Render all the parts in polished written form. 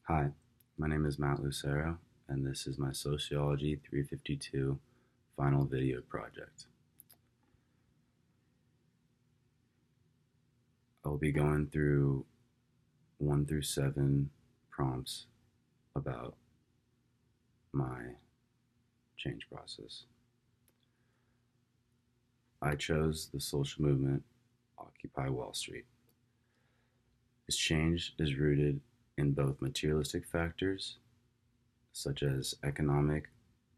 Hi, my name is Matt Lucero, and this is my Sociology 352 final video project. I will be going through 1 through 7 prompts about my change process. I chose the social movement Occupy Wall Street. This change is rooted in both materialistic factors, such as economic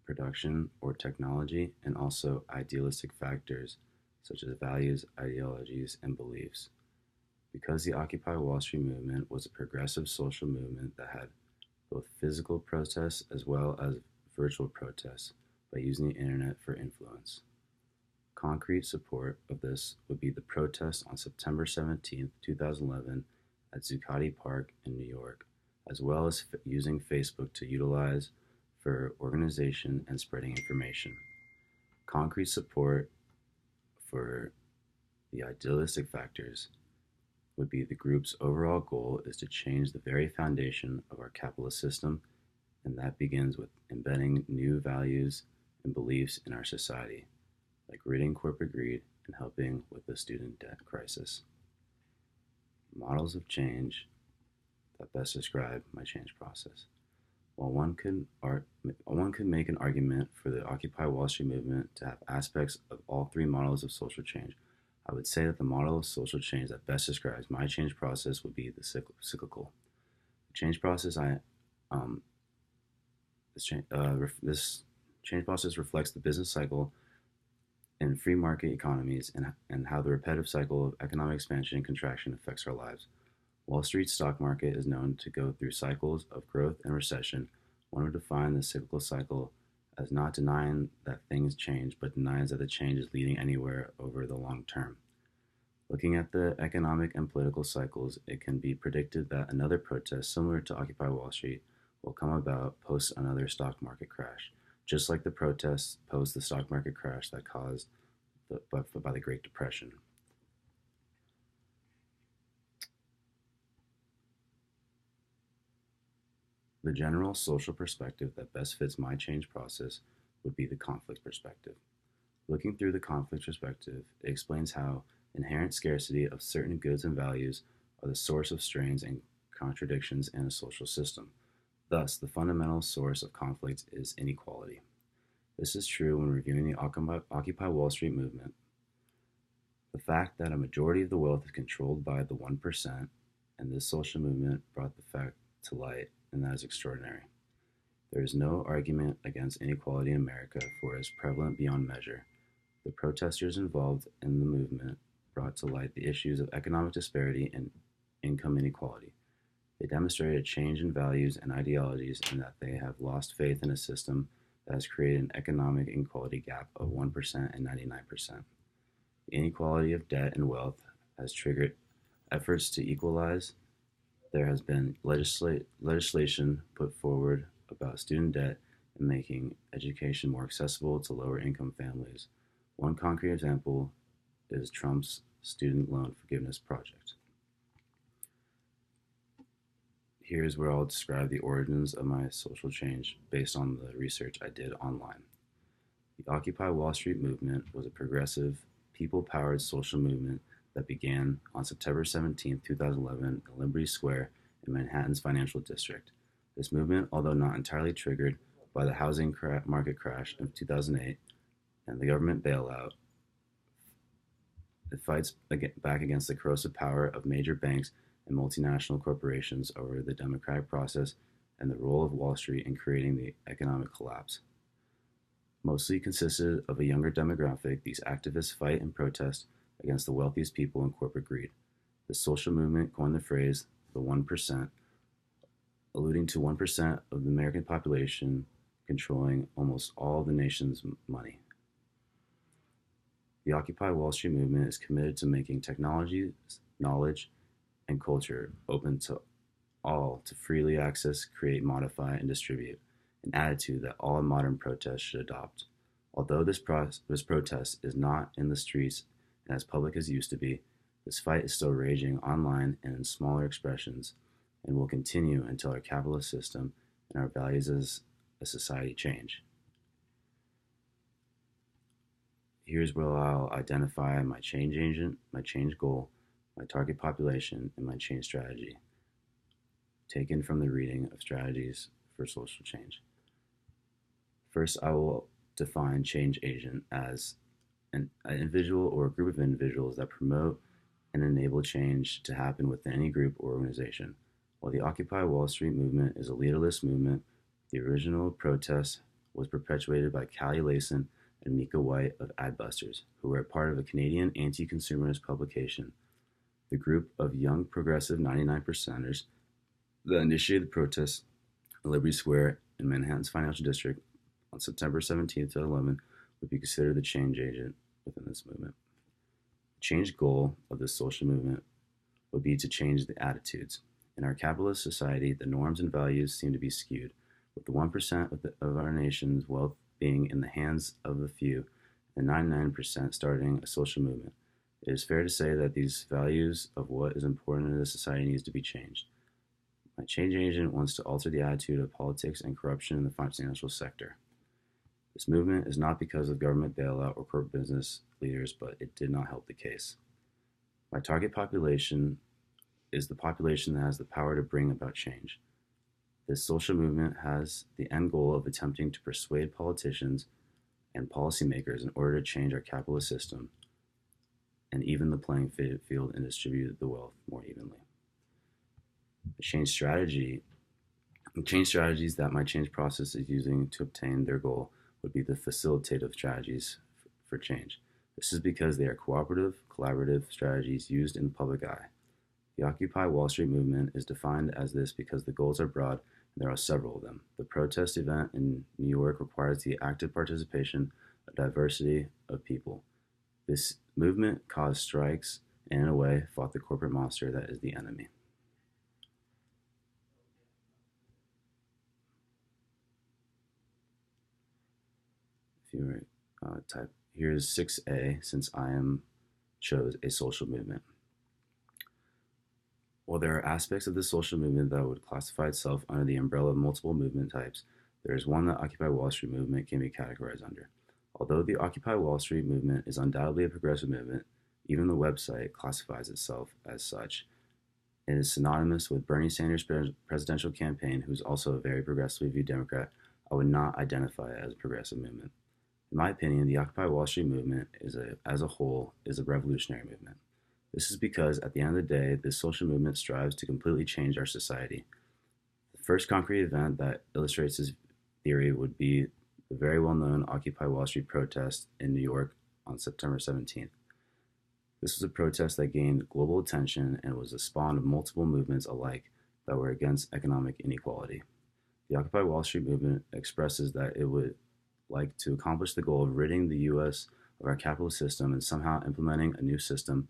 production or technology, and also idealistic factors, such as values, ideologies, and beliefs. Because the Occupy Wall Street movement was a progressive social movement that had both physical protests as well as virtual protests by using the internet for influence. Concrete support of this would be the protest on September 17, 2011 at Zuccotti Park in New York, as well as using Facebook to utilize for organization and spreading information. Concrete support for the idealistic factors would be the group's overall goal is to change the very foundation of our capitalist system, and that begins with embedding new values and beliefs in our society, like ridding corporate greed and helping with the student debt crisis. Models of change that best describe my change process. While one could make an argument for the Occupy Wall Street movement to have aspects of all three models of social change, I would say that the model of social change that best describes my change process would be the cyclical. The change process this change process reflects the business cycle in free market economies and how the repetitive cycle of economic expansion and contraction affects our lives. Wall Street's stock market is known to go through cycles of growth and recession. One would define the cyclical cycle as not denying that things change, but denies that the change is leading anywhere over the long term. Looking at the economic and political cycles, it can be predicted that another protest similar to Occupy Wall Street will come about post another stock market crash, just like the protests post the stock market crash that caused by the Great Depression. The general social perspective that best fits my change process would be the conflict perspective. Looking through the conflict perspective, it explains how inherent scarcity of certain goods and values are the source of strains and contradictions in a social system. Thus, the fundamental source of conflict is inequality. This is true when reviewing the Occupy Wall Street movement. The fact that a majority of the wealth is controlled by the 1%, and this social movement brought the fact to light, and that is extraordinary. There is no argument against inequality in America, for it is prevalent beyond measure. The protesters involved in the movement brought to light the issues of economic disparity and income inequality. They demonstrated a change in values and ideologies, and that they have lost faith in a system that has created an economic inequality gap of 1% and 99%. The inequality of debt and wealth has triggered efforts to equalize. There has been legislation put forward about student debt and making education more accessible to lower income families. One concrete example is Trump's student loan forgiveness project. Here's where I'll describe the origins of my social change based on the research I did online. The Occupy Wall Street movement was a progressive, people-powered social movement that began on September 17, 2011 in Liberty Square in Manhattan's financial district. This movement, although not entirely triggered by the housing market crash of 2008 and the government bailout, it fights back against the corrosive power of major banks and multinational corporations over the democratic process and the role of Wall Street in creating the economic collapse. Mostly consisted of a younger demographic, these activists fight and protest against the wealthiest people and corporate greed. The social movement coined the phrase the 1%, alluding to 1% of the American population controlling almost all the nation's money. The Occupy Wall Street movement is committed to making technology, knowledge, and culture open to all to freely access, create, modify, and distribute, an attitude that all modern protests should adopt. Although this protest is not in the streets and as public as it used to be, this fight is still raging online and in smaller expressions, and will continue until our capitalist system and our values as a society change. Here's where I'll identify my change agent, my change goal, my target population, and my change strategy, taken from the reading of Strategies for Social Change. First, I will define change agent as an individual or a group of individuals that promote and enable change to happen within any group or organization. While the Occupy Wall Street movement is a leaderless movement, the original protest was perpetuated by Callie Layson and Mika White of Adbusters, who were a part of a Canadian anti-consumerist publication. The group of young progressive 99%ers that initiated the protests at Liberty Square in Manhattan's financial district on September 17th to 11 would be considered the change agent within this movement. The change goal of this social movement would be to change the attitudes. In our capitalist society, the norms and values seem to be skewed, with the 1% of our nation's wealth being in the hands of the few and 99% starting a social movement. It is fair to say that these values of what is important in the society needs to be changed. My change agent wants to alter the attitude of politics and corruption in the financial sector. This movement is not because of government bailout or corporate business leaders, but it did not help the case. My target population is the population that has the power to bring about change. This social movement has the end goal of attempting to persuade politicians and policymakers in order to change our capitalist system and even the playing field and distribute the wealth more evenly. The change strategies that my change process is using to obtain their goal would be the facilitative strategies for change. This is because they are cooperative, collaborative strategies used in the public eye. The Occupy Wall Street movement is defined as this because the goals are broad and there are several of them. The protest event in New York requires the active participation of diversity of people. This movement caused strikes and in a way fought the corporate monster that is the enemy. If you type, here's 6A, since I chose a social movement. While there are aspects of the social movement that would classify itself under the umbrella of multiple movement types, there is one that Occupy Wall Street movement can be categorized under. Although the Occupy Wall Street movement is undoubtedly a progressive movement, even the website classifies itself as such. It is synonymous with Bernie Sanders' presidential campaign, who is also a very progressively viewed Democrat. I would not identify it as a progressive movement. In my opinion, the Occupy Wall Street movement as a whole is a revolutionary movement. This is because at the end of the day, this social movement strives to completely change our society. The first concrete event that illustrates this theory would be the very well-known Occupy Wall Street protest in New York on September 17th. This was a protest that gained global attention and was the spawn of multiple movements alike that were against economic inequality. The Occupy Wall Street movement expresses that it would like to accomplish the goal of ridding the U.S. of our capitalist system and somehow implementing a new system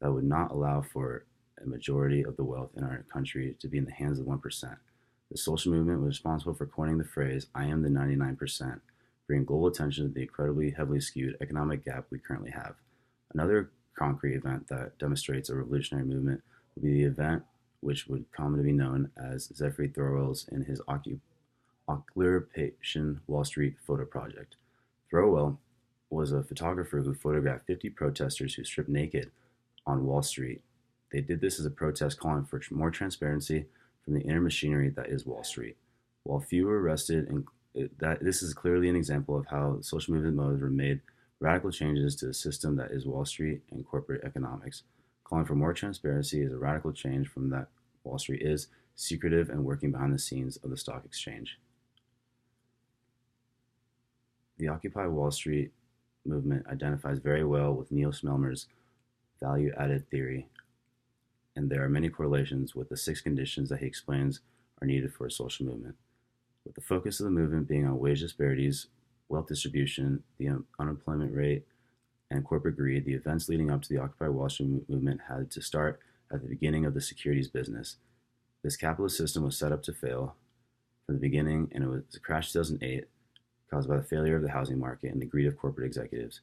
that would not allow for a majority of the wealth in our country to be in the hands of 1%. The social movement was responsible for coining the phrase, "I am the 99%, bringing global attention to the incredibly heavily skewed economic gap we currently have. Another concrete event that demonstrates a revolutionary movement would be the event which would come to be known as Zephyr Thorwell's in his Occupation Wall Street photo project. Thorwell was a photographer who photographed 50 protesters who stripped naked on Wall Street. They did this as a protest calling for more transparency from the inner machinery that is Wall Street. While few were arrested, and this is clearly an example of how social movement modes were made radical changes to the system that is Wall Street and corporate economics. Calling for more transparency is a radical change from that Wall Street is secretive and working behind the scenes of the stock exchange. The Occupy Wall Street movement identifies very well with Neil Schmelmer's value-added theory, and there are many correlations with the 6 conditions that he explains are needed for a social movement. With the focus of the movement being on wage disparities, wealth distribution, the unemployment rate, and corporate greed, the events leading up to the Occupy Wall Street movement had to start at the beginning of the securities business. This capitalist system was set up to fail from the beginning, and it was a crash in 2008 caused by the failure of the housing market and the greed of corporate executives.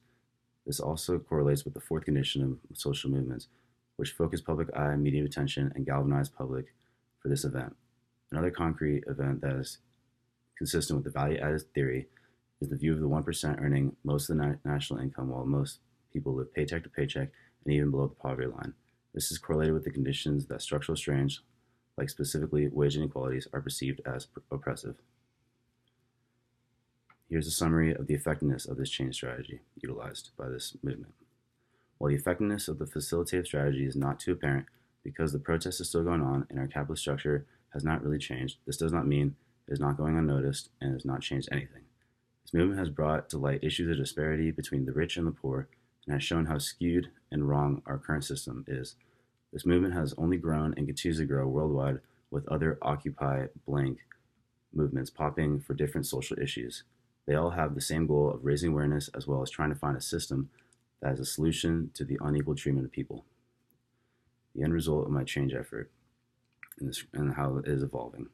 This also correlates with the 4th condition of social movements, which focus public eye, media attention, and galvanize public for this event. Another concrete event that is consistent with the value-added theory is the view of the 1% earning most of the national income while most people live paycheck to paycheck and even below the poverty line. This is correlated with the conditions that structural strains, like specifically wage inequalities, are perceived as oppressive. Here's a summary of the effectiveness of this change strategy utilized by this movement. While the effectiveness of the facilitative strategy is not too apparent because the protest is still going on and our capitalist structure has not really changed, this does not mean it is not going unnoticed and has not changed anything. This movement has brought to light issues of disparity between the rich and the poor and has shown how skewed and wrong our current system is. This movement has only grown and continues to grow worldwide with other Occupy blank movements popping for different social issues. They all have the same goal of raising awareness as well as trying to find a system that is a solution to the unequal treatment of people. The end result of my change effort and how it is evolving.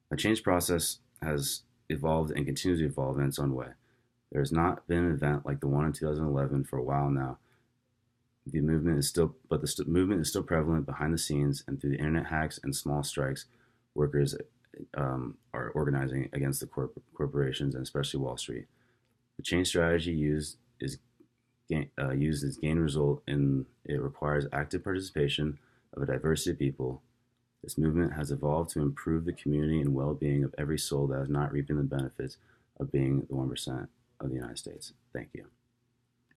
My change process has evolved and continues to evolve in its own way. There has not been an event like the one in 2011 for a while now. The movement is still prevalent behind the scenes, and through the internet hacks and small strikes, workers are organizing against the corporations and especially Wall Street. The change strategy used is gain result in it requires active participation of a diversity of people. This movement has evolved to improve the community and well-being of every soul that is not reaping the benefits of being the 1% of the United States. Thank you.